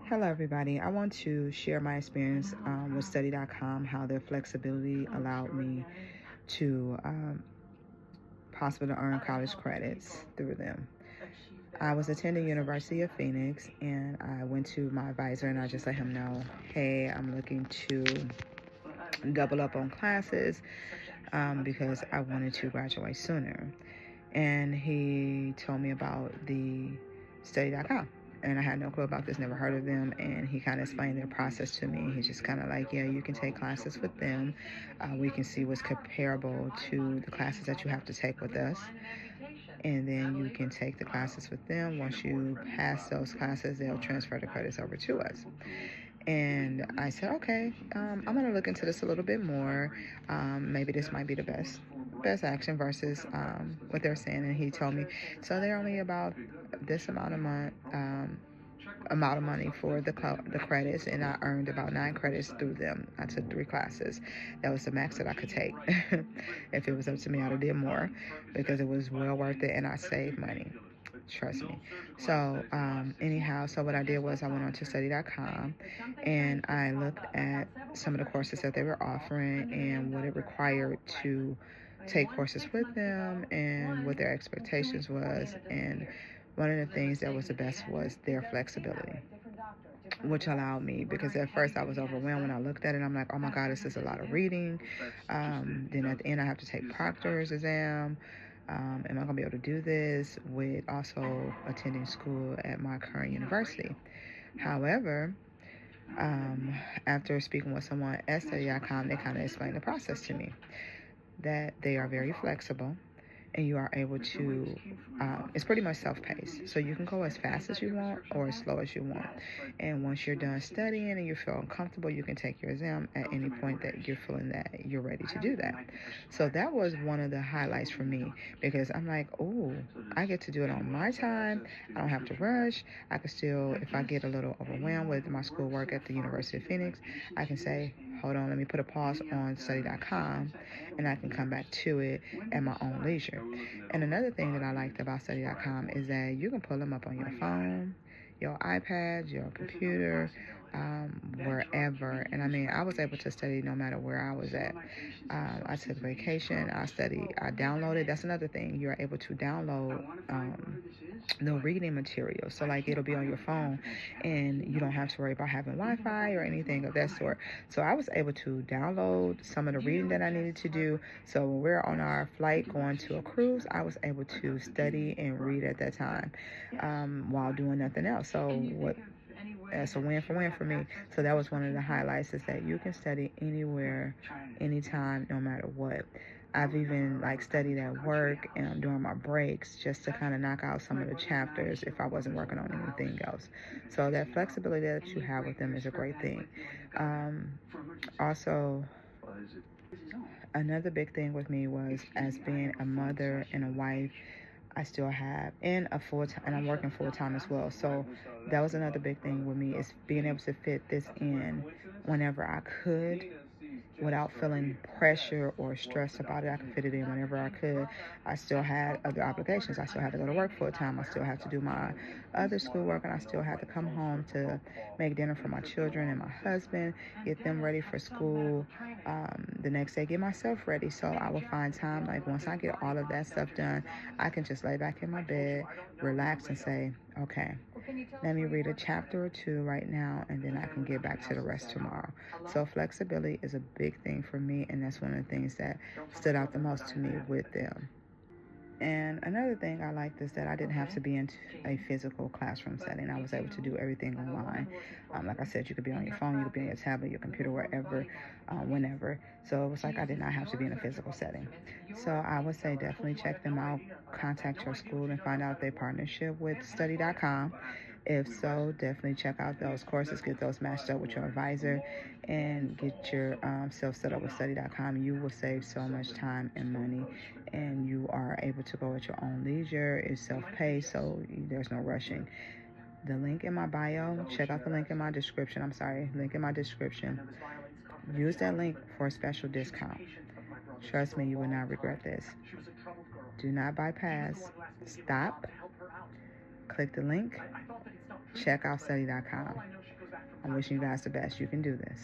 Hello, everybody. I want to share my experience with Study.com, how their flexibility allowed me to possibly earn college credits through them. I was attending University of Phoenix, and I went to my advisor and I just let him know, hey, I'm looking to double up on classes because I wanted to graduate sooner. And he told me about the Study.com. And I had no clue about this, never heard of them. And he kind of explained their process to me. He's just kind of like, yeah, you can take classes with them. We can see what's comparable to the classes that you have to take with us. And then you can take the classes with them. Once you pass those classes, they'll transfer the credits over to us. And I said, okay, I'm going to look into this a little bit more. Maybe this might be the best action versus what they're saying. And he told me, so they're only about this amount of money for the credits, and I earned about 9 credits through them. I took 3 classes. That was the max that I could take. If it was up to me, I'd have did more because it was well worth it, and I saved money. Trust me. So anyhow, so what I did was I went on to study.com and I looked at some of the courses that they were offering and what it required to take courses with them and what their expectations was. And one of the things that was the best was their flexibility, which allowed me, because at first I was overwhelmed when I looked at it. I'm like, oh my God, this is a lot of reading. Then at the end I have to take proctor's exam. Am I going to be able to do this with also attending school at my current university? However, after speaking with someone at study.com, they kind of explained the process to me, that they are very flexible and you are able to, it's pretty much self-paced. So you can go as fast as you want or as slow as you want. And once you're done studying and you feel uncomfortable, you can take your exam at any point that you're feeling that you're ready to do that. So that was one of the highlights for me, because I'm like, oh, I get to do it on my time. I don't have to rush. I can still, if I get a little overwhelmed with my schoolwork at the University of Phoenix, I can say, hold on, let me put a pause on study.com and I can come back to it at my own leisure. And another thing that I liked about study.com is that you can pull them up on your phone, your iPad, your computer, wherever. And I mean, I was able to study no matter where I was at. I took vacation, I downloaded. That's another thing. You're able to download the reading material. So like it'll be on your phone and you don't have to worry about having Wi-Fi or anything of that sort. So I was able to download some of the reading that I needed to do. So when we're on our flight going to a cruise, I was able to study and read at that time while doing nothing else. So it's a win for me. So that was one of the highlights, is that you can study anywhere, anytime, no matter what. I've even studied at work and during my breaks just to kind of knock out some of the chapters if I wasn't working on anything else. So that flexibility that you have with them is a great thing. Also, another big thing with me was, as being a mother and a wife, I still have, and a full time, and I'm working full time as well. So that was another big thing with me, is being able to fit this in whenever I could, without feeling pressure or stress about it. I could fit it in whenever I could. I still had other obligations. I still had to go to work full time. I still have to do my other schoolwork, and I still had to come home to make dinner for my children and my husband, get them ready for school. The next day, get myself ready. So I will find time, like once I get all of that stuff done, I can just lay back in my bed, relax, and say, okay, let me read a chapter or two right now, and then I can get back to the rest tomorrow. So flexibility is a big thing for me, and that's one of the things that stood out the most to me with them. And another thing I liked is that I didn't have to be in a physical classroom setting. I was able to do everything online. Like I said, you could be on your phone, you could be on your tablet, your computer, wherever, whenever. So it was like I did not have to be in a physical setting. So I would say definitely check them out. Contact your school and find out if they partnership with study.com. If so, definitely check out those courses, get those matched up with your advisor, and get your self set up with study.com. You will save so much time and money, and you are able to go at your own leisure. It's self-paced, so there's no rushing. The link in my bio, check out the link in my description. Link in my description. Use that link for a special discount. Trust me, you will not regret this. Do not bypass. Stop. Click the link check out study.com. I'm wishing you guys the best. You can do this.